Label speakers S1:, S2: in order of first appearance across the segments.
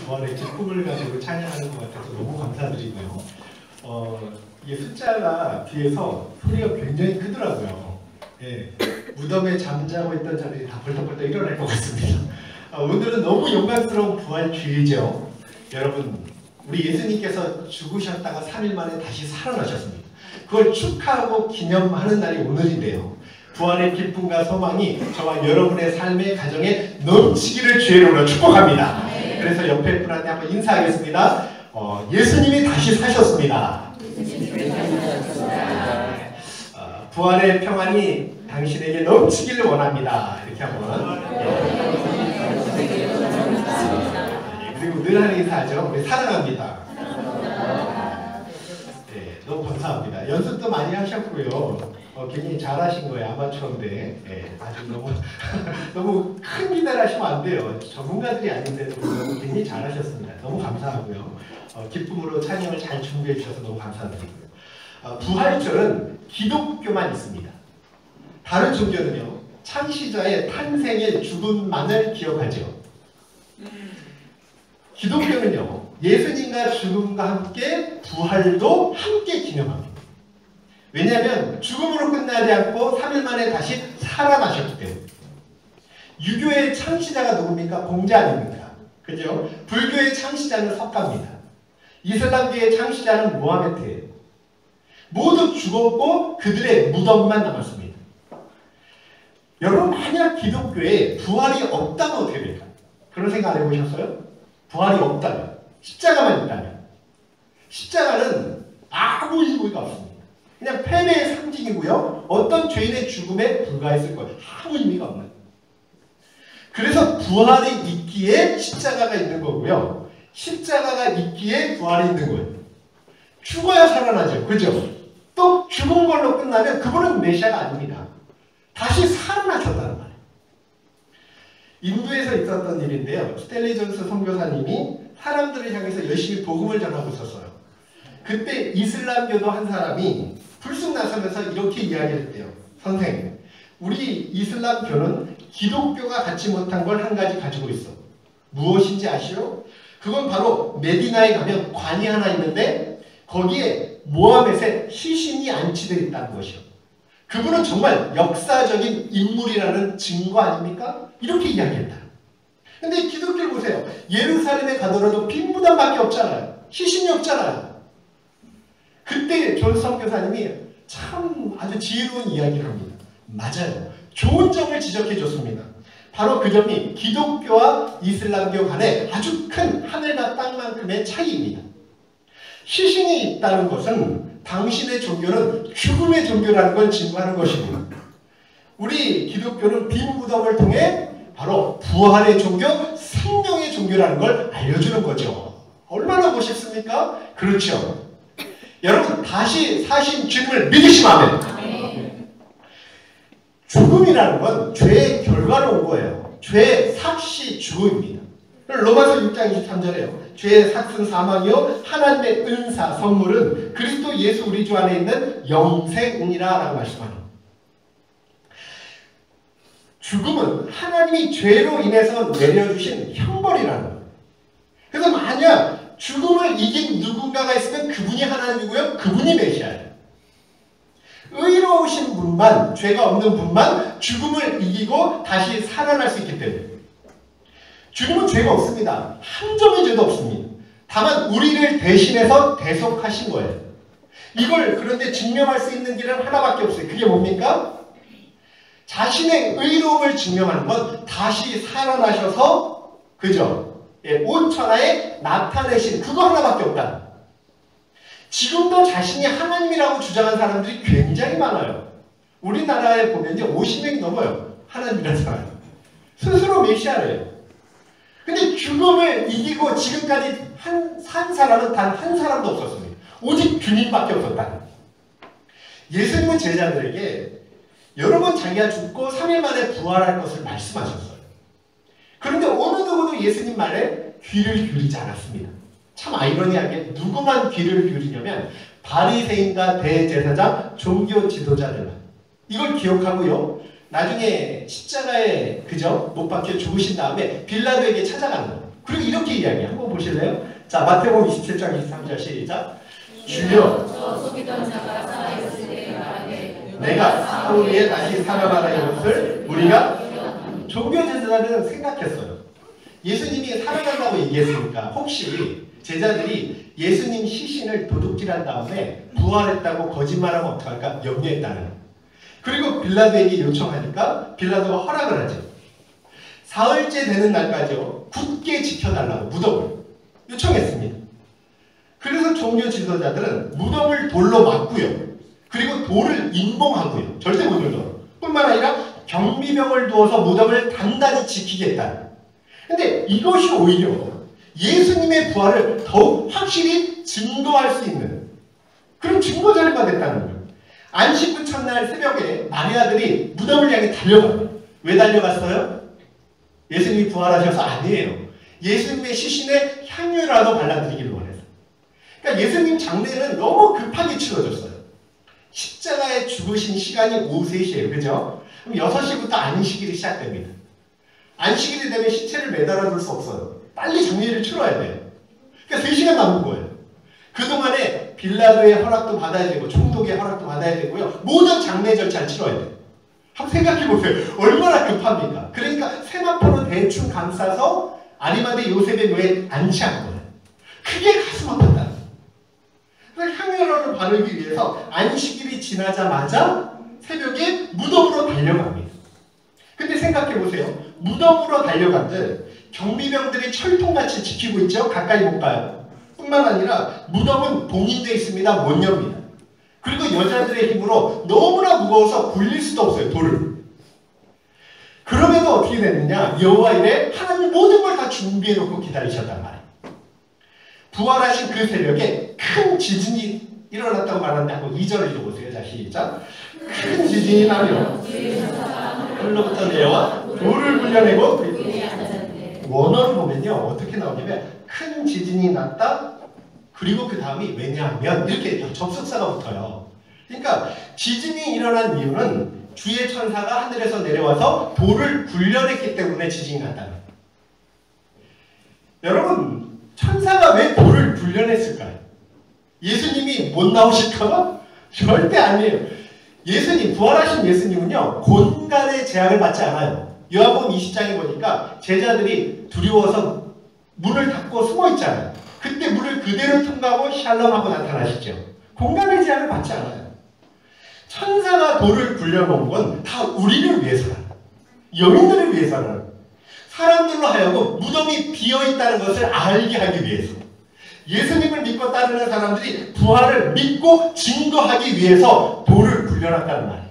S1: 부활의 기쁨을 가지고 찬양하는 것 같아서 너무 감사드리고요. 이 숫자가 뒤에서 소리가 굉장히 크더라고요. 예, 무덤에 잠자고 있던 자들이 다 벌떡벌떡 일어날 것 같습니다. 오늘은 너무 영광스러운 부활 주일이죠. 여러분, 우리 예수님께서 죽으셨다가 3일 만에 다시 살아나셨습니다. 그걸 축하하고 기념하는 날이 오늘인데요. 부활의 기쁨과 소망이 저와 여러분의 삶의 가정에 넘치기를 주의 이름으로 축복합니다. 그래서 옆에 분한테 한번 인사하겠습니다. 예수님이 다시 사셨습니다. 부활의 평안이 당신에게 넘치기를 원합니다. 이렇게 한번. 그리고 늘 하는 인사하죠. 우리 사랑합니다. 네, 너무 감사합니다. 연습도 많이 하셨고요. 굉장히 잘하신 거예요. 아마추어인데. 네, 아주 너무 큰 기대를 하시면 안 돼요. 전문가들이 아닌데도 굉장히 잘하셨습니다. 너무 감사하고요. 기쁨으로 찬양을 잘 준비해 주셔서 너무 감사드리고요. 부활절은 기독교만 있습니다. 다른 종교는요, 창시자의 탄생의 죽음만을 기억하죠. 기독교는요, 예수님과 죽음과 함께 부활도 함께 기념합니다. 왜냐하면 죽음으로 끝나지 않고 3일 만에 다시 살아나셨기 때문에. 유교의 창시자가 누굽니까? 공자 아닙니까? 그죠? 불교의 창시자는 석가입니다. 이슬람교의 창시자는 모하메트예요. 모두 죽었고 그들의 무덤만 남았습니다. 여러분, 만약 기독교에 부활이 없다면 어떻게 될까? 그런 생각 안 해보셨어요? 부활이 없다면, 십자가만 있다면. 십자가는 아무 의미가 없습니다. 그냥 패배의 상징이고요. 어떤 죄인의 죽음에 불과했을 거예요. 아무 의미가 없는. 그래서 부활이 있기에 십자가가 있는 거고요. 십자가가 있기에 부활이 있는 거예요. 죽어야 살아나죠. 그죠? 또 죽은 걸로 끝나면 그분은 메시아가 아닙니다. 다시 살아나셨다는 말이에요. 인도에서 있었던 일인데요. 스탠리 존스 선교사님이 사람들을 향해서 열심히 복음을 전하고 있었어요. 그때 이슬람교도 한 사람이 불쑥 나서면서 이렇게 이야기를 했대요. 선생님, 우리 이슬람교는 기독교가 갖지 못한 걸 한 가지 가지고 있어. 무엇인지 아시오? 그건 바로 메디나에 가면 관이 하나 있는데 거기에 모하멧의 시신이 안치되어 있다는 것이요. 그분은 정말 역사적인 인물이라는 증거 아닙니까? 이렇게 이야기했다. 근데 기독교를 보세요. 예루살렘에 가더라도 빈 무덤밖에 없잖아요. 시신이 없잖아요. 그때 존 선교사님이 참 아주 지혜로운 이야기를 합니다. 맞아요. 좋은 점을 지적해 줬습니다. 바로 그 점이 기독교와 이슬람교 간에 아주 큰 하늘과 땅만큼의 차이입니다. 시신이 있다는 것은 당신의 종교는 죽음의 종교라는 걸 증거하는 것입니다. 우리 기독교는 빈 무덤을 통해 바로 부활의 종교, 생명의 종교라는 걸 알려주는 거죠. 얼마나 멋있습니까? 그렇죠. 여러분, 다시 사신 주님을 믿으시면 아멘. 죽음이라는 건 죄의 결과로 온 거예요. 죄의 삭시 죽음입니다. 로마서 6장 23절에요. 죄의 삭은 사망이요 하나님의 은사 선물은 그리스도 예수 우리 주 안에 있는 영생이라 라고 말씀합니다. 죽음은 하나님이 죄로 인해서 내려주신 형벌이라는 거예요. 그래서 만약 죽음을 이긴 누군가가 있으면 그분이 하나님이고요. 그분이 메시아예요. 의로우신 분만, 죄가 없는 분만 죽음을 이기고 다시 살아날 수 있기 때문에. 주님은 죄가 없습니다. 한 점의 죄도 없습니다. 다만 우리를 대신해서 대속하신 거예요. 이걸 그런데 증명할 수 있는 길은 하나밖에 없어요. 그게 뭡니까? 자신의 의로움을 증명하는 건 다시 살아나셔서, 그죠? 온 천하에 나타내신 그거 하나밖에 없다. 지금도 자신이 하나님이라고 주장한 사람들이 굉장히 많아요. 우리나라에 보면요 50명이 넘어요. 하나님이라는 사람. 스스로 메시아래요. 근데 죽음을 이기고 지금까지 산 사람은 단 한 사람도 없었습니다. 오직 주님밖에 없었다. 예수님은 제자들에게 여러 번 자기가 죽고 3일 만에 부활할 것을 말씀하셨어요. 그런데 어느 누구도 예수님 말에 귀를 기울이지 않았습니다. 참 아이러니하게 누구만 귀를 기울이냐면 바리새인과 대제사장, 종교 지도자들만. 이걸 기억하고요. 나중에 십자가에 그저 못 박혀 죽으신 다음에 빌라도에게 찾아가는 거예요. 그리고 이렇게 이야기해. 한번 보실래요? 자, 마태복음 27장 23절 시작. 주여
S2: 저 속이던 자가 살아있을 때 말하되
S1: 내가 사흘 후에 다시 살아나는 것을 우리가 종교 제자들은 생각했어요. 예수님이 살아난다고 얘기했으니까 혹시 제자들이 예수님 시신을 도둑질한 다음에 부활했다고 거짓말하면 어떡할까 염려했다는 거예요. 그리고 빌라도에게 요청하니까 빌라도가 허락을 하죠. 사흘째 되는 날까지요 굳게 지켜달라고 무덤을 요청했습니다. 그래서 종교 지도자들은 무덤을 돌로 막고요. 그리고 돌을 인봉하고요. 절대 못 열어요. 뿐만 아니라 경비병을 두어서 무덤을 단단히 지키겠다. 근데 이것이 오히려 예수님의 부활을 더욱 확실히 증거할 수 있는 그런 증거 자료가 됐다는 거예요. 안식구 첫날 새벽에 마리아들이 무덤을 향해 달려가요. 왜 달려갔어요? 예수님이 부활하셔서 아니에요. 예수님의 시신에 향유라도 발라드리기를 원해서. 그러니까 예수님 장례는 너무 급하게 치러졌어요. 십자가에 죽으신 시간이 오후 3시예요. 그죠? 그럼 6시부터 안식일이 시작됩니다. 안식일이 되면 시체를 매달아 둘 수 없어요. 빨리 장례를 치러야 돼요. 그러니까 3시간 남은 거예요. 그동안에 빌라도의 허락도 받아야 되고 총독의 허락도 받아야 되고요. 모든 장례 절차를 치러야 돼요. 한번 생각해 보세요. 얼마나 급합니까? 그러니까 세마포로 대충 감싸서 아리마대 요셉의 묘에 안치한 거예요. 그게 가슴 아팠다. 향유를 바르기 위해서 안식일이 지나자마자 새벽에 무덤으로 달려갑니다. 근데 생각해 보세요. 무덤으로 달려간들 경비병들이 철통같이 지키고 있죠. 가까이 못 가요. 뿐만 아니라 무덤은 봉인되어 있습니다. 못 엽니다. 그리고 여자들의 힘으로 너무나 무거워서 굴릴 수도 없어요. 돌을. 그럼에도 어떻게 됐느냐. 여호와 이래 하나님 모든 걸 다 준비해놓고 기다리셨단 말이에요. 부활하신 그 새벽에 큰 지진이 일어났다고 말하는데 한번 2절을 읽어보세요. 자, 시작. 큰 지진이 나며 하늘로부터 내려와 돌을 굴려내고 원어를 보면요. 어떻게 나오냐면 큰 지진이 났다. 그리고 그 다음이 왜냐하면 이렇게 접속사가 붙어요. 그러니까 지진이 일어난 이유는 주의 천사가 하늘에서 내려와서 돌을 굴려냈기 때문에 지진이 났다는 거예요. 여러분 천사가 왜 돌을 굴려냈을까요? 예수님이 못 나오실까? 절대 아니에요. 예수님, 부활하신 예수님은요 공간의 제약을 받지 않아요. 요한복음 20장에 보니까 제자들이 두려워서 문을 닫고 숨어 있잖아요. 그때 문을 그대로 통과하고 샬롬하고 나타나시죠. 공간의 제약을 받지 않아요. 천사가 돌을 굴려놓은 건 다 우리를 위해서라는 여인들을 위해서라는 사람들로 하여금 무덤이 비어있다는 것을 알게 하기 위해서 예수님을 믿고 따르는 사람들이 부활을 믿고 증거하기 위해서 돌을 굴려놨다는 말이에요.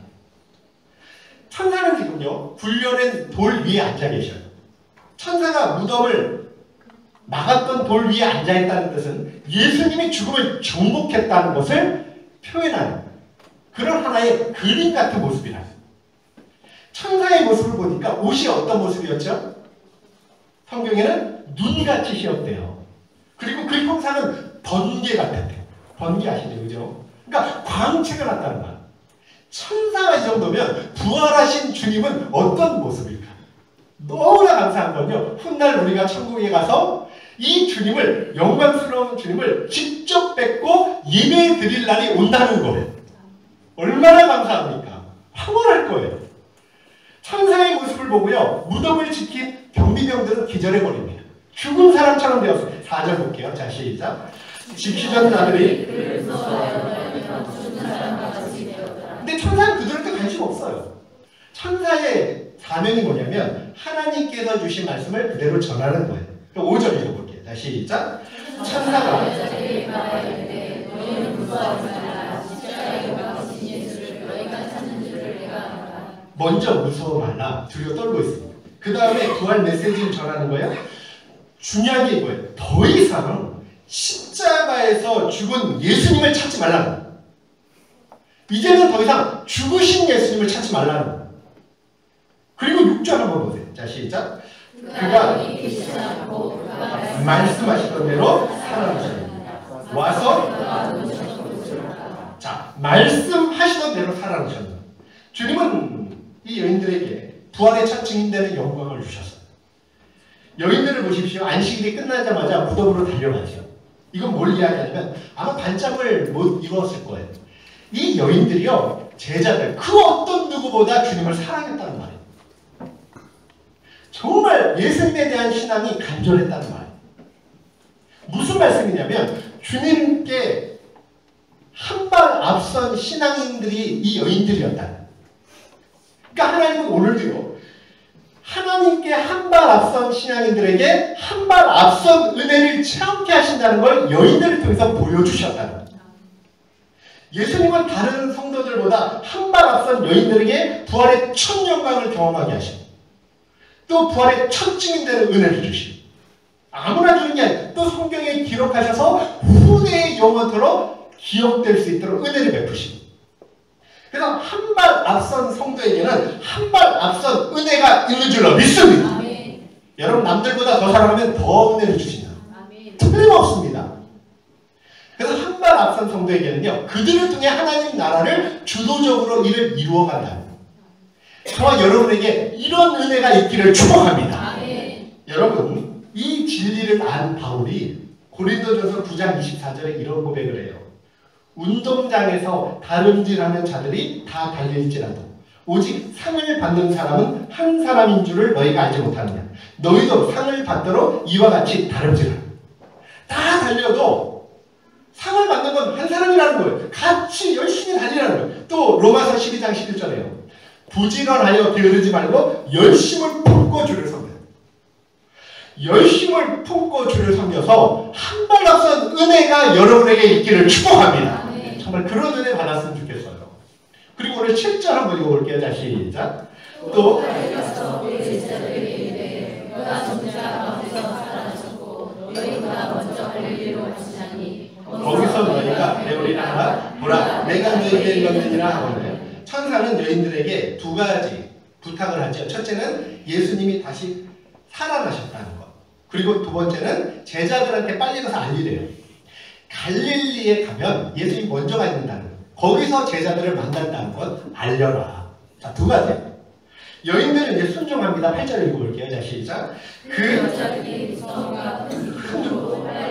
S1: 천사는 지금요 굴려낸 돌 위에 앉아 계셔요. 천사가 무덤을 막았던 돌 위에 앉아있다는 뜻은 예수님이 죽음을 정복했다는 것을 표현하는 그런 하나의 그림 같은 모습이라. 천사의 모습을 보니까 옷이 어떤 모습이었죠? 성경에는 눈같이 휘었대요. 그리고 그 형상은 번개 같았대요. 번개 아시죠? 그죠? 그러니까 광채가 났다는 말. 천사가 이 정도면 부활하신 주님은 어떤 모습일까? 너무나 감사한 건요. 훗날 우리가 천국에 가서 이 주님을 영광스러운 주님을 직접 뵙고 예배 드릴 날이 온다는 거예요. 얼마나 감사합니까? 황홀할 거예요. 천사의 모습을 보고요. 무덤을 지킨 경비병들은 기절해버립니다. 죽은 사람처럼 되었어요. 4절 볼게요. 자, 시작. 지키던 자들이 근데 천사는 그들한테 관심 없어요. 천사의 사명이 뭐냐면 하나님께서 주신 말씀을 그대로 전하는 거예요. 5절 읽어볼게요. 자, 시작. 천사가 먼저 무서워 말라. 두려워 떨고 있습니다. 그 다음에 부활 메시지를 전하는 거예요. 중요한 게 이거예요. 더 이상 십자가에서 죽은 예수님을 찾지 말라는 거예요. 이제는 더 이상 죽으신 예수님을 찾지 말라는 거예요. 그리고 6절 한번 보세요. 자, 시작. 그가 말씀하시던 대로 살아나셨습니다. 와서 자, 말씀하시던 대로 살아나셨다. 주님은 이 여인들에게 부활의 첫 증인되는 영광을 주셨어요. 여인들을 보십시오. 안식일이 끝나자마자 무덤으로 달려가죠. 이건 뭘 이야기하냐면 아마 반짝을 못 이루었을 거예요. 이 여인들이요, 제자들 그 어떤 누구보다 주님을 사랑했다는 말이에요. 정말 예수님에 대한 신앙이 간절했다는 말이에요. 무슨 말씀이냐면 주님께 한 발 앞선 신앙인들이 이 여인들이었다. 그러니까 하나님은 오늘도요, 하나님께 한 발 앞선 신앙인들에게 한 발 앞선 은혜를 체험케 하신다는 걸 여인들을 통해서 보여주셨다는 거예요. 예수님은 다른 성도들보다 한 발 앞선 여인들에게 부활의 첫 영광을 경험하게 하시고 또 부활의 첫 증인되는 은혜를 주시고 아무나 주는 게 아니라 또 성경에 기록하셔서 후대의 영원토록 기억될 수 있도록 은혜를 베푸시고 그래서 한 발 앞선 성도에게는 한 발 앞선 은혜가 있는 줄로 믿습니다.
S2: 아멘.
S1: 여러분 남들보다 더 사랑하면 더 은혜를 주신다.
S2: 아멘.
S1: 틀림없습니다. 그래서 한 발 앞선 성도에게는요, 그들을 통해 하나님 나라를 주도적으로 일을 이루어간다. 저와 여러분에게 이런 은혜가 있기를 축복합니다.
S2: 아멘.
S1: 여러분, 이 진리를 안 바울이 고린도전서 9장 24절에 이런 고백을 해요. 운동장에서 다름질하는 자들이 다 달릴지라도 오직 상을 받는 사람은 한 사람인 줄을 너희가 알지 못하느냐. 너희도 상을 받도록 이와 같이 다름질하라. 다 달려도 상을 받는 건 한 사람이라는 거예요. 같이 열심히 달리라는 거예요. 또 로마서 12장 11절에요. 부지런하여 게으르지 말고 열심을 품고 주를 섬겨. 열심을 품고 주를 섬겨서 한 발 앞선 은혜가 여러분에게 있기를 축복합니다. 정말 그런 은혜 받았으면 좋겠어요. 그리고 오늘 7절 한번 읽어볼게요. 자, 시작. 또
S2: 우리 제자들에게 이르되 너가 전자 가운데서 살아나셨고 너희보다 먼저 갈릴리로 가시나니
S1: 거기서 너희가 배우리라 하라. 보라, 내가 너희에게 이르느니라 하거든요. 천사는 여인들에게 두 가지 부탁을 하죠. 첫째는 예수님이 다시 살아나셨다는 것. 그리고 두 번째는 제자들한테 빨리 가서 알리래요. 갈릴리에 가면 예수님이 먼저 가 있는다는 것. 거기서 제자들을 만난다는 것 알려라. 자, 두 가지. 여인들은 이제 순종합니다. 8절 읽어볼게요. 자, 시작. 그
S2: 여자들이 무덤과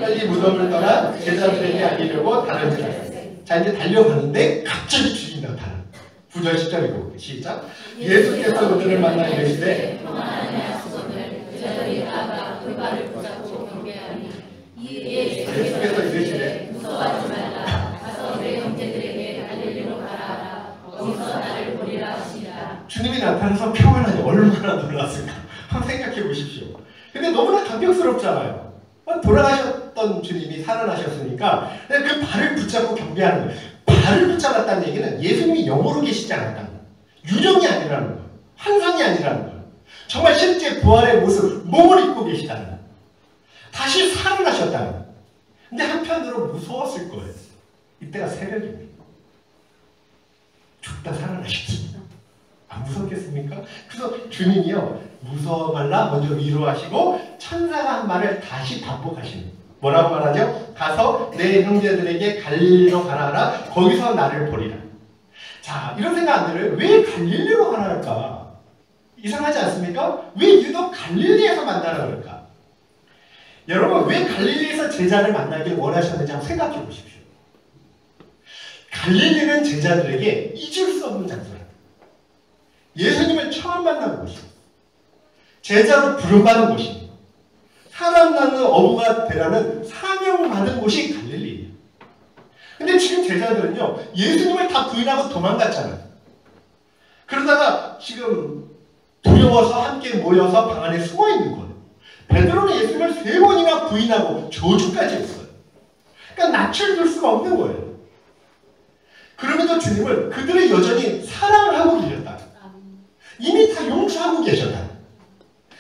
S1: 빨리 무덤을 떠나 제자들에게 알리려고 달려들었어요. 자, 이제 달려가는데 갑자기 주님 나타나. 9절 10절 읽어볼게요. 시작. 예수께서 그들을 만나 이르시되
S2: 평안하냐 하소서를 제자들이 나아가 그 발을 붙잡고 경배하니 이에
S1: 예수께서 이르시되
S2: 무서워하지 말라. 가서 내 형제들에게 갈릴리로 가라 하라. 거기서 나를 보리라 하시니라.
S1: 주님이 나타나서 평안하니 얼마나 놀랐을까. 한번 생각해 보십시오. 근데 너무나 감격스럽잖아요. 돌아가셨던 주님이 살아나셨으니까 그 발을 붙잡고 경배하는 거예요. 발을 붙잡았다는 얘기는 예수님이 영으로 계시지 않았다는 거예요. 유령이 아니라는 거예요. 환상이 아니라는 거예요. 정말 실제 부활의 모습, 몸을 입고 계시다는 거예요. 다시 살아나셨다는 거예요. 근데 한편으로 무서웠을 거예요. 이때가 새벽입니다. 죽다 살아나셨습니다. 안 무섭겠습니까? 그래서 주님이요, 무서워 말라 먼저 위로하시고 천사가 한 말을 다시 반복하시는 거예요. 뭐라고 말하죠? 가서 내 형제들에게 갈릴리로 가라 하라. 거기서 나를 보리라. 자, 이런 생각 안 들어요? 왜 갈릴리로 가라 할까? 이상하지 않습니까? 왜 유독 갈릴리에서 만나라 그럴까? 여러분, 왜 갈릴리에서 제자를 만나길 원하셨는지 한번 생각해 보십시오. 갈릴리는 제자들에게 잊을 수 없는 장소예요. 예수님을 처음 만난 곳이에요. 제자로 부름받은 곳이에요. 사람 낳는 어부가 되라는 사명받은 곳이 갈릴리예요. 근데 지금 제자들은요, 예수님을 다 부인하고 도망갔잖아요. 그러다가 지금 두려워서 함께 모여서 방 안에 숨어 있는 거예요. 베드로는 예수님을 3번이나 부인하고 저주까지 했어요. 그러니까 낯을 둘 수가 없는 거예요. 그러면서 주님을 그들은 여전히 사랑을 하고 계셨다. 이미 다 용서하고 계셨다.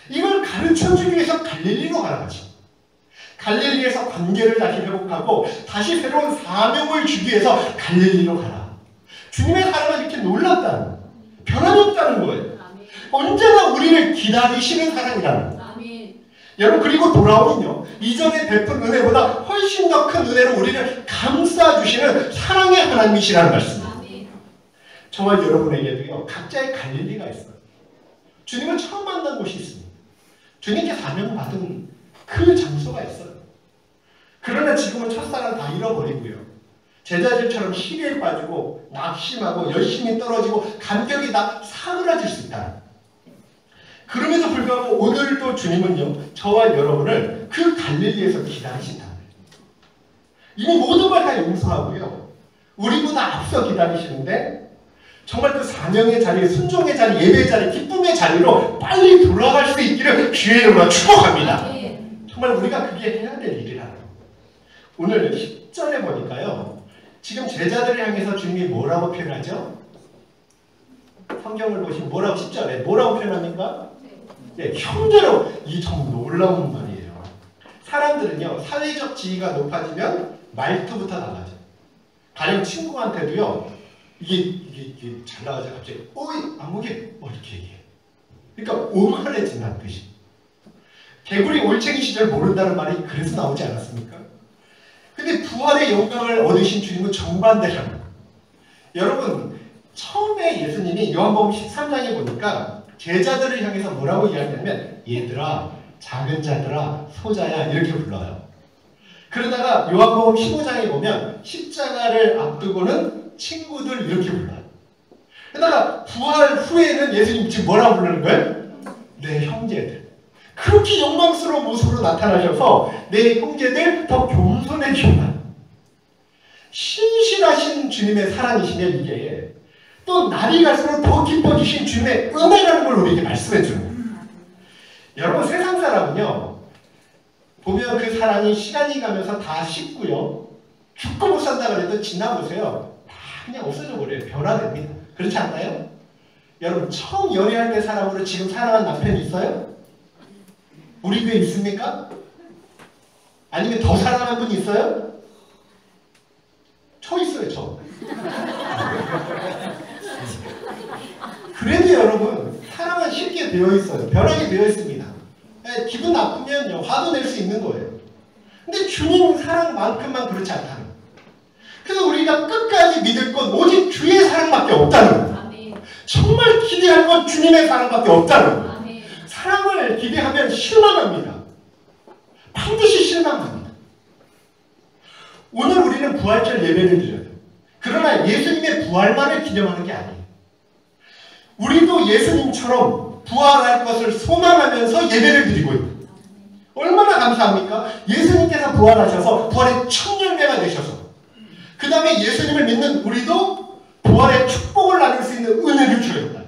S1: 이걸 가르쳐주기 위해서 갈릴리로 가는 거지. 갈릴리에서 관계를 다시 회복하고 다시 새로운 사명을 주기 위해서 갈릴리로 가라. 주님의 사랑은 이렇게 놀랍다는 거예요. 변함이 없다는 거예요. 언제나 우리를 기다리시는 사랑이라는 거예요. 여러분, 그리고 돌아오면요, 이전에 베푼 은혜보다 훨씬 더 큰 은혜로 우리를 감싸주시는 사랑의 하나님이시라는 말씀입니다. 저와 여러분에게도요, 각자의 갈릴리가 있어요. 주님을 처음 만난 곳이 있습니다. 주님께 사명받은 그 장소가 있어요. 그러나 지금은 첫사랑 다 잃어버리고요. 제자들처럼 시리에 빠지고 낙심하고 열심히 떨어지고 감격이 다 사그라질 수 있다. 그럼에도 불구하고 오늘도 주님은요, 저와 여러분을 그 갈릴리에서 기다리신다. 이미 모든 걸 다 용서하고요, 우리보다 앞서 기다리시는데 정말 그 사명의 자리, 순종의 자리, 예배의 자리, 기쁨의 자리로 빨리 돌아갈 수 있기를 주의 이름으로 축복합니다. 정말 우리가 그게 해야 될 일이라는. 오늘 10절에 보니까요, 지금 제자들을 향해서 주님이 뭐라고 표현하죠? 성경을 보시면 뭐라고 10절에 뭐라고 표현합니까? 네, 형제로. 이 참 놀라운 말이에요. 사람들은요, 사회적 지위가 높아지면 말투부터 달라져요. 가령 친구한테도요, 이게 잘 나가죠. 갑자기 어이 안무게 이렇게 얘기해. 그러니까 오만해진다는 뜻이. 개구리 올챙이 시절 모른다는 말이 그래서 나오지 않았습니까? 근데 부활의 영광을 얻으신 주님은 정반대랍니다. 여러분, 처음에 예수님이 요한복음 13장에 보니까 제자들을 향해서 뭐라고 이야기하냐면 얘들아, 작은 자들아, 소자야 이렇게 불러요. 그러다가 요한복음 15장에 보면 십자가를 앞두고는 친구들 이렇게 불러요. 그러다가 부활 후에는 예수님 지금 뭐라고 부르는 거예요? 내 형제들. 그렇게 영광스러운 모습으로 나타나셔서 내 형제들 더 겸손해지구나. 신실하신 주님의 사랑이시면 이게 또 날이 갈수록 더 기뻐지신 주님의 은혜라는 걸 우리에게 말씀해 주는 거예요. 여러분, 세상 사람은요, 보면 그 사랑이 시간이 가면서 다 식고요, 죽고 못 산다 그래도 지나보세요, 다 그냥 없어져 버려요. 변화됩니다. 그렇지 않나요? 여러분, 처음 연애할 때 사람으로 지금 사랑한 남편이 있어요? 우리 교회에 있습니까? 아니면 더 사랑하는 분이 있어요? 저 있어요, 저. 그래도 여러분, 사랑은 쉽게 되어 있어요. 변하게 되어 있습니다. 기분 나쁘면 화도 낼 수 있는 거예요. 근데 주님 사랑만큼만 그렇지 않다는 거예요. 그래서 우리가 끝까지 믿을 건 오직 주의 사랑밖에 없다는 거예요. 정말 기대할 건 주님의 사랑밖에 없다는 거예요. 사랑을 기대하면 실망합니다. 반드시 실망합니다. 오늘 우리는 부활절 예배를 드려요. 그러나 예수님의 부활만을 기념하는 게 아니에요. 우리도 예수님처럼 부활할 것을 소망하면서 예배를 드리고 있는. 얼마나 감사합니까? 예수님께서 부활하셔서 부활의 첫 열매가 되셔서, 그 다음에 예수님을 믿는 우리도 부활의 축복을 나눌 수 있는 은혜를 주셨다.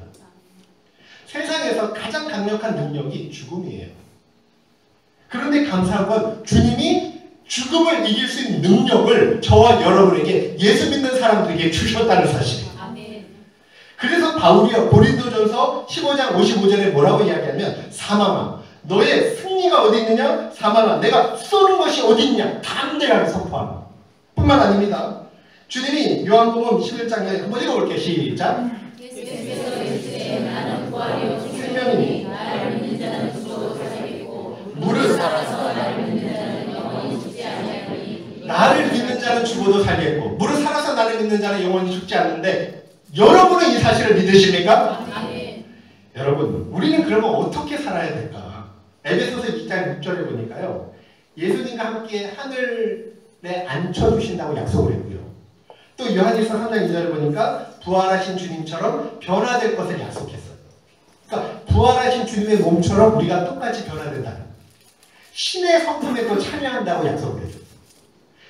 S1: 세상에서 가장 강력한 능력이 죽음이에요. 그런데 감사한 건 주님이 죽음을 이길 수 있는 능력을 저와 여러분에게, 예수 믿는 사람들에게 주셨다는 사실이에요. 그래서 바울이요, 고린도전서 15장 55절에 뭐라고 이야기하면, 사망아, 너의 승리가 어디 있느냐? 사망아, 내가 쏘는 것이 어디 있냐? 담대하게 선포하라. 뿐만 아닙니다. 주님이 요한복음 11장에 한번 읽어볼게요. 시작.
S2: 예수께서 이르시되 나는 부활이요
S1: 생명이니
S2: 나를 믿는 자는 죽어도 살겠고
S1: 무릇
S2: 살아서 나를 믿는 자는 영원히 죽지 아니하리니.
S1: 나를 믿는 자는 죽어도 살겠고 무릇 살아서 나를 믿는 자는 영원히 죽지 않는데, 여러분은 이 사실을 믿으십니까?
S2: 아멘.
S1: 여러분, 우리는 그러면 어떻게 살아야 될까? 에베소서 2장 6절에 보니까요, 예수님과 함께 하늘에 앉혀주신다고 약속을 했고요, 또 요한일서 3장 2절을 보니까 부활하신 주님처럼 변화될 것을 약속했어요. 그러니까 부활하신 주님의 몸처럼 우리가 똑같이 변화된다는, 신의 성품에 또 참여한다고 약속을 했어요.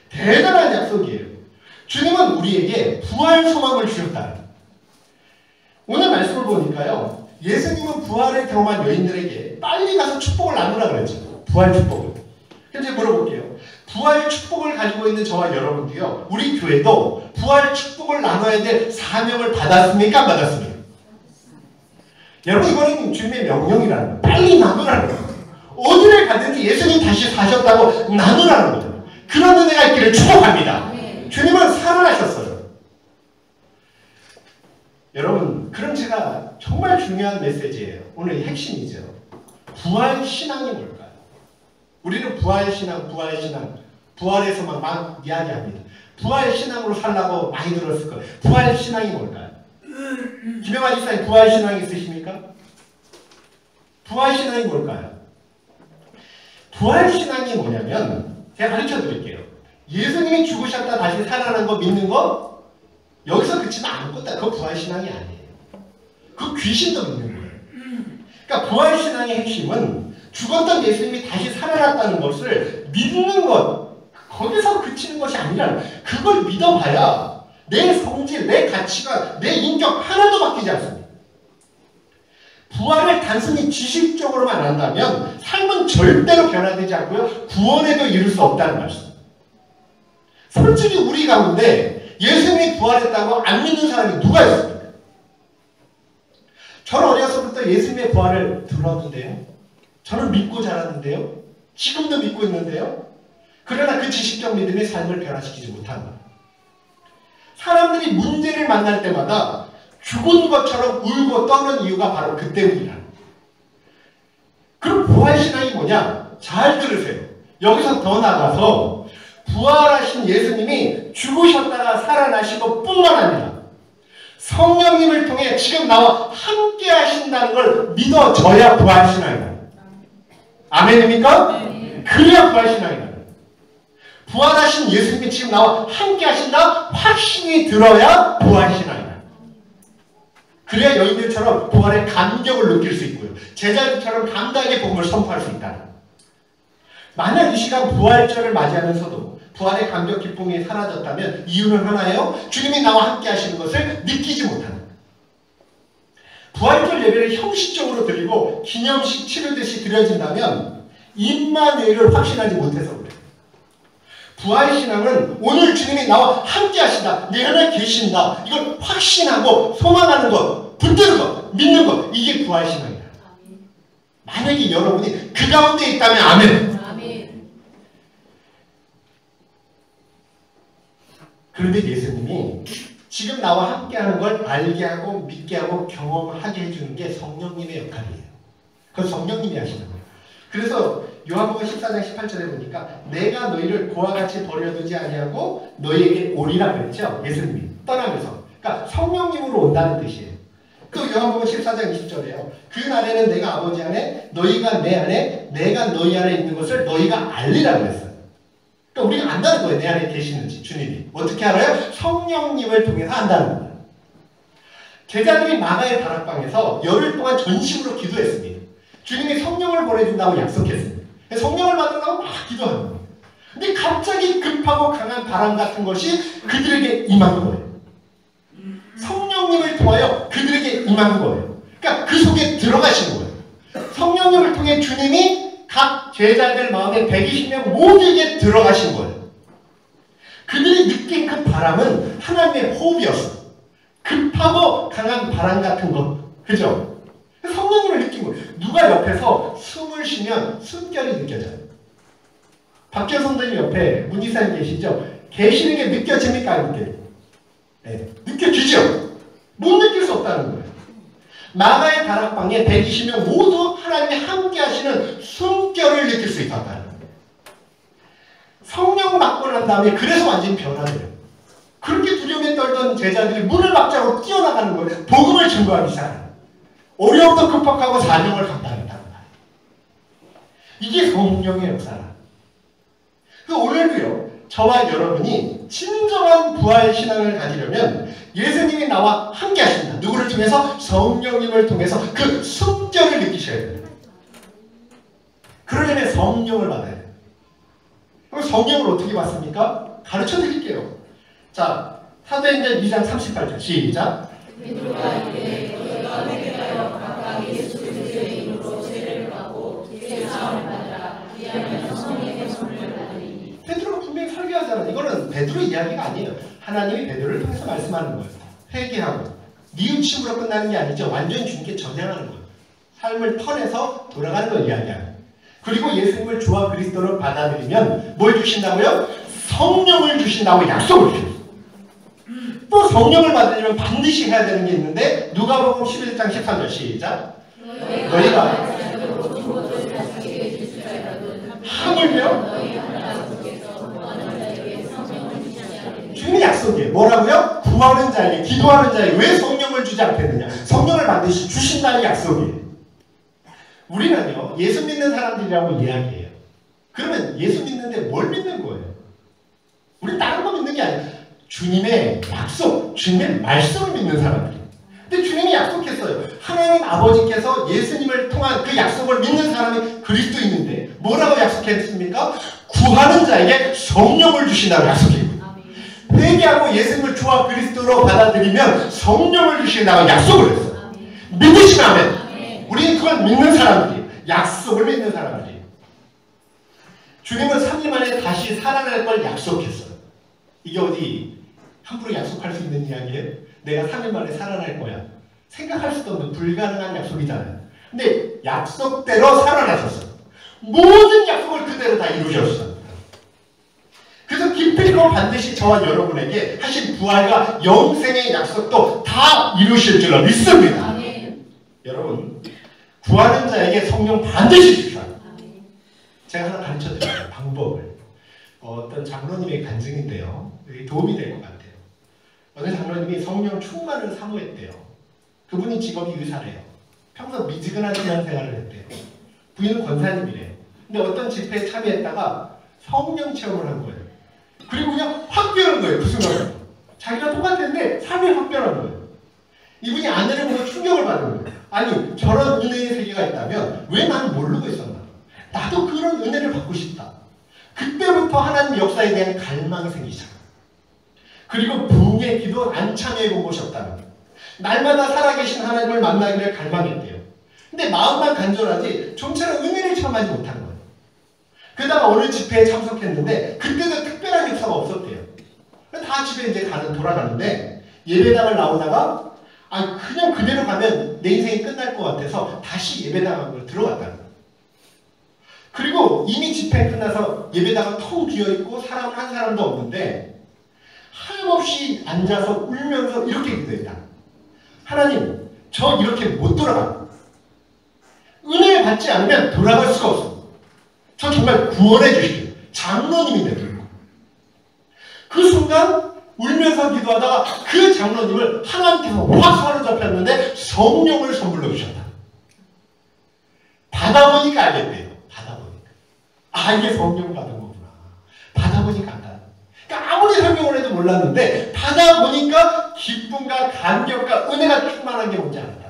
S1: 대단한 약속이에요. 주님은 우리에게 부활 소망을 주셨다는. 오늘 말씀을 보니까요, 예수님은 부활을 경험한 여인들에게 빨리 가서 축복을 나누라 그랬죠. 부활 축복을. 현재 물어볼게요. 부활 축복을 가지고 있는 저와 여러분도요, 우리 교회도 부활 축복을 나눠야 될 사명을 받았습니까? 안 받았습니까? 여러분, 이거는 주님의 명령이라는 거예요. 빨리 나누라는 거예요. 어디를 가든지 예수님 다시 사셨다고 나누라는 거죠. 그런 은혜가 있기를 축복합니다. 주님은 살아나셨어요. 여러분, 그럼 제가 정말 중요한 메시지예요. 오늘 핵심이죠. 부활 신앙이 뭘까요? 우리는 부활 신앙, 부활에서만 막 이야기합니다. 부활 신앙으로 살라고 많이 들었을 거예요. 부활 신앙이 뭘까요? 김영환 집사님, 부활 신앙 있으십니까? 부활 신앙이 뭘까요? 부활신앙이 뭐냐면 제가 가르쳐 드릴게요. 예수님이 죽으셨다 다시 살아난 거 믿는 거 여기서 그치면 아무것도 그거 부활신앙이 아니에요. 그 귀신도 믿는 거예요. 그러니까 부활신앙의 핵심은 죽었던 예수님이 다시 살아났다는 것을 믿는 것, 거기서 그치는 것이 아니라 그걸 믿어봐야 내 성질, 내 가치가, 내 인격 하나도 바뀌지 않습니다. 부활을 단순히 지식적으로만 안다면 삶은 절대로 변화되지 않고요. 구원에도 이룰 수 없다는 말씀. 솔직히 우리 가운데 예수님이 부활했다고 안 믿는 사람이 누가 있습니까? 저는 어려서부터 예수님의 부활을 들었는데요. 저는 믿고 자랐는데요. 지금도 믿고 있는데요. 그러나 그 지식적 믿음이 삶을 변화시키지 못한다. 사람들이 문제를 만날 때마다 죽은 것처럼 울고 떠는 이유가 바로 그 때문이라. 그럼 부활신앙이 뭐냐? 잘 들으세요. 여기서 더 나가서 부활하신 예수님이 죽으셨다가 살아나신 것뿐만 아니라 성령님을 통해 지금 나와 함께 하신다는 걸 믿어져야 부활신앙이다. 아멘입니까? 그래야 부활신앙이다. 부활하신 예수님이 지금 나와 함께 하신다 확신이 들어야 부활신앙이다. 그래야 여인들처럼 부활의 감격을 느낄 수 있고요. 제자들처럼 감당의 복음을 선포할 수 있다. 만약 이 시간 부활절을 맞이하면서도 부활의 감격 기쁨이 사라졌다면 이유는 하나예요. 주님이 나와 함께 하시는 것을 느끼지 못하는 거예요. 부활절 예배를 형식적으로 드리고 기념식 치르듯이 드려진다면 임마누엘을 확신하지 못해서 그래요. 부활신앙은 오늘 주님이 나와 함께 하신다. 내 안에 계신다. 이걸 확신하고 소망하는 것, 붙드는 것, 믿는 것. 이게 부활신앙이다. 만약에 여러분이 그 가운데 있다면 아멘. 그런데 예수님이 지금 나와 함께하는 걸 알게 하고 믿게 하고 경험하게 해주는 게 성령님의 역할이에요. 그건 성령님이 하시는 거예요. 그래서 요한복음 14장 18절에 보니까 내가 너희를 고와 같이 버려두지 아니하고 너희에게 오리라 그랬죠. 예수님이 떠나면서. 그러니까 성령님으로 온다는 뜻이에요. 또 요한복음 14장 20절에요. 그 날에는 내가 아버지 안에 너희가 내 안에 내가 너희 안에 있는 것을 너희가 알리라 그랬어요. 그러니까 우리가 안다는 거예요. 내 안에 계시는지 주님이. 어떻게 알아요? 성령님을 통해서 안다는 거예요. 제자들이 마가의 다락방에서 열흘 동안 전심으로 기도했습니다. 주님이 성령을 보내준다고 약속했습니다. 성령을 받으려고 막 기도하는 거예요. 근데 갑자기 급하고 강한 바람 같은 것이 그들에게 임한 거예요. 성령님을 통하여 그들에게 임한 거예요. 그러니까 그 속에 들어가신 거예요. 성령님을 통해 주님이 각 제자들 마음에 120명 모두에게 들어가신 거예요. 그들이 느낀 그 바람은 하나님의 호흡이었어요. 급하고 강한 바람 같은 것. 그죠? 성령님을 느낀 거예요. 누가 옆에서 숨을 쉬면 숨결이 느껴져요. 박지현 선생님 옆에 문희사님 계시죠? 계시는 게 느껴집니까? 안 느껴요? 네. 느껴지죠? 못 느낄 수 없다는 거예요. 마가의 다락방에 120명 모두 하나님이 함께 하시는 숨결을 느낄 수 있었다는 거예요. 성령 받고 난 다음에 그래서 완전히 변화돼요. 그렇게 두려움에 떨던 제자들이 문을 막자고 뛰어나가는 거예요. 복음을 증거하기 시작해요. 어려움도 극복하고 사명을 감당했다는 거예요. 이게 성령의 역사라. 오늘도요. 저와 여러분이 진정한 부활신앙을 가지려면 예수님이 나와 함께 하신다. 누구를 통해서? 성령님을 통해서 그 숨결을 느끼셔야 돼요. 그러려면 성령을 받아야 돼요. 그럼 성령을 어떻게 받습니까? 가르쳐 드릴게요. 자, 사도행전 2장 38절 시작. 베드로가 분명히 설교하잖아요. 이거는 베드로 이야기가 아니에요. 하나님이 베드로를 통해서 말씀하는 거예요. 회개하고 뉘우침으로 끝나는 게 아니죠. 완전히 주님께 전향하는 거예요. 삶을 턴해서 돌아가는 걸 이야기하는. 그리고 예수님을 주와 그리스도로 받아들이면 뭘 주신다고요? 성령을 주신다고 약속을 주셨어요. 또 성령을 받으려면 반드시 해야 되는 게 있는데 누가복음 11장 13절 시작. 너희가 하물며 주님의 약속이에요. 뭐라고요? 구하는 자에게, 기도하는 자에게 왜 성령을 주지 않겠느냐? 성령을 반드시 주신다는 약속이에요. 우리는요, 예수 믿는 사람들이라고 이야기해요. 그러면 예수 믿는데 뭘 믿는 거예요? 우리 다른 거 믿는 게 아니에요. 주님의 약속, 주님의 말씀을 믿는 사람들이에요. 근데 주님이 약속했어요. 하나님 아버지께서 예수님을 통한 그 약속을 믿는 사람이 그리스도인인데 뭐라고 약속했습니까? 구하는 자에게 성령을 주신다고 약속했고요. 회개하고 예수님을 주와 그리스도로 받아들이면 성령을 주신다고 약속을 했어요. 믿으시면 아멘. 우리는 그걸 믿는 사람들이에요. 약속을 믿는 사람들이에요. 주님은 3일 만에 다시 살아날 걸 약속했어요. 이게 어디 함부로 약속할 수 있는 이야기예요? 내가 3일 만에 살아날 거야. 생각할 수도 없는 불가능한 약속이잖아요. 근데 약속대로 살아나셨어요. 모든 약속을 그대로 다 이루셨어요. 그래서 기필코 반드시 저와 여러분에게 하신 부활과 영생의 약속도 다 이루실 줄로 믿습니다. 여러분, 구하는 자에게 성령 반드시 주셔야 합니다. 제가 하나 가르쳐 드릴게요. 방법을. 어떤 장로님의 간증인데요. 도움이 될 것 같아요. 어느 장로님이 성령 충만을 사모했대요. 그분이 직업이 의사래요. 평소 미지근한 신앙생활을 했대요. 부인은 권사님이래요. 근데 어떤 집회에 참여했다가 성령 체험을 한 거예요. 그리고 그냥 확 변한 거예요. 그 순간에. 자기가 똑같았는데 삶이 확 변한 거예요. 이분이 아내를 보고 충격을 받은 거예요. 아니, 저런 은혜의 세계가 있다면 왜 나는 모르고 있었나? 나도 그런 은혜를 받고 싶다. 그때부터 하나님 역사에 대한 갈망이 생기잖아요. 그리고 부흥의 기도 안 참여해 본 곳이 없다는 거예요. 날마다 살아계신 하나님을 만나기를 갈망했대요. 근데 마음만 간절하지 좀처럼 은혜를 체험하지 못하는 거예요. 그러다가 어느 집회에 참석했는데 그때도 특별한 역사가 없었대요. 다 집에 이제 돌아가는데 예배당을 나오다가 그냥 그대로 가면 내 인생이 끝날 것 같아서 다시 예배당으로 들어갔다는 거예요. 그리고 이미 집회 끝나서 예배당은 텅 비어있고 사람 한 사람도 없는데 하염없이 앉아서 울면서 이렇게 기도했다. 하나님, 저 이렇게 못 돌아가. 은혜를 받지 않으면 돌아갈 수가 없어. 저 정말 구원해 주십시오. 장로님이 되고. 그 순간 울면서 기도하다가 그 장로님을 하나님께서 확 사로잡혔는데 성령을 선물로 주셨다. 받아보니까 알겠대요. 받아보니까. 이게 성령 받은 거구나. 받아보니까 안다. 그러니까 아무리 설명을 해도 몰랐는데 받아보니까 기쁨과 감격과 은혜가 충만한 게 뭔지 알았다.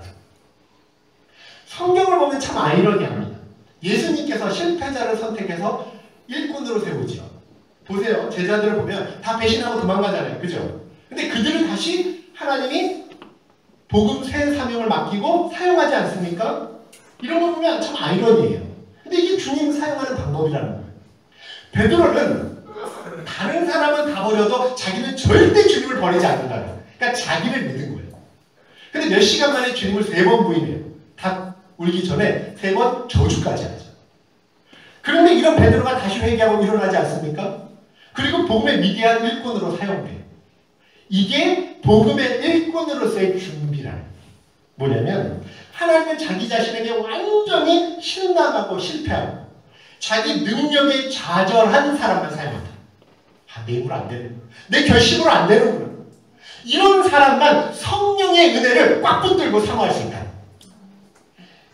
S1: 성경을 보면 참 아이러니합니다. 예수님께서 실패자를 선택해서 일꾼으로 세우죠. 보세요. 제자들을 보면 다 배신하고 도망가잖아요. 그죠? 근데 그들을 다시 하나님이 복음 새 사명을 맡기고 사용하지 않습니까? 이런 거 보면 참 아이러니해요. 근데 이게 주님 사용하는 방법이라는 거예요. 베드로는 다른 사람은 다 버려도 자기는 절대 주님을 버리지 않는다는 거예요. 그러니까 자기를 믿은 거예요. 근데 몇 시간 만에 주님을 3번 부인해요. 다 울기 전에 3번 저주까지 하죠. 그런데 이런 베드로가 다시 회개하고 일어나지 않습니까? 그리고 복음의 위대한 일꾼으로 사용돼요. 이게 복음의 일꾼으로서의 준비라는 거예요. 뭐냐면 하나님은 자기 자신에게 완전히 실망하고 실패하고 자기 능력에 좌절한 사람만 사용한다. 내 힘으로 안 되는구나. 내 결심으로 안 되는구나. 이런 사람만 성령의 은혜를 꽉 붙들고 사모할 수 있다.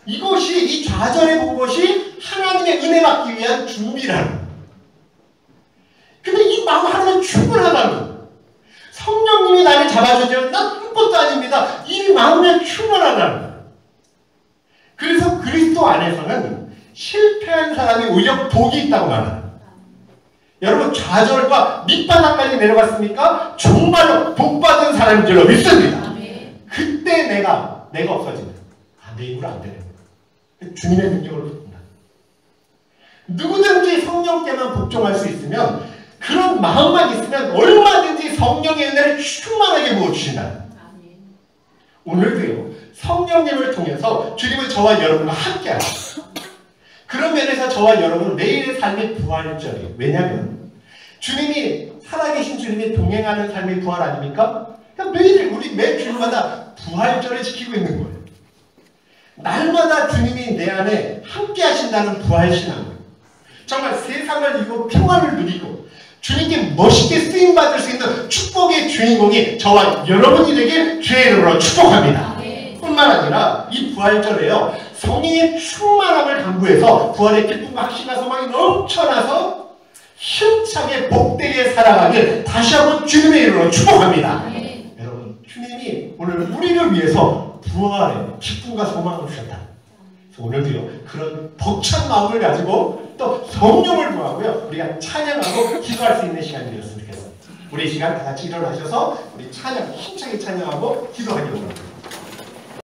S1: 이것이 이 좌절해 본 것이 하나님의 은혜 받기 위한 준비라는 거예요. 근데 이 마음 하나는 충분하다는 거예요. 성령님이 나를 잡아주면 난 아무것도 아닙니다. 이 마음에 충분하다는 거예요. 그래서 그리스도 안에서는 실패한 사람이 오히려 복이 있다고 말합니다. 여러분 좌절과 밑바닥까지 내려갔습니까? 정말로 복받은 사람인 줄로 믿습니다. 그때 내가 없어진다. 내 힘으로 안 되는 거야. 주님의 능력을 붙는다. 누구든지 성령께만 복종할 수 있으면 그런 마음만 있으면 얼마든지 성령의 은혜를 충만하게 부어주신다. 오늘도요. 성령님을 통해서 주님은 저와 여러분과 함께하십니다. 그런 면에서 저와 여러분은 매일의 삶의 부활절이에요. 왜냐하면 주님이 살아계신 주님이 동행하는 삶의 부활 아닙니까? 그러니까 매일 우리 매 주일마다 부활절을 지키고 있는 거예요. 날마다 주님이 내 안에 함께 하신다는 부활신앙. 정말 세상을 이기고 평안을 누리고 주님께 멋있게 쓰임받을 수 있는 축복의 주인공이 저와 여러분이 되길 주의 이름으로 축복합니다. 뿐만 아니라 이 부활절에요. 성령의 충만함을 강구해서 부활의 기쁨과 확신과 소망이 넘쳐나서 힘차게 복되게 살아가길 다시 한번 주님의 이름으로 축복합니다. 여러분, 주님이 오늘 우리를 위해서 부활의 기쁨과 소망을 주셨다. 그래서 오늘도요, 그런 벅찬 마음을 가지고 또 성령을 구하고요, 우리가 찬양하고 기도할 수 있는 시간이 되었으면 좋겠어요. 우리 이 시간 다 같이 일어나셔서 우리 찬양, 힘차게 찬양하고 기도하기로 합니다.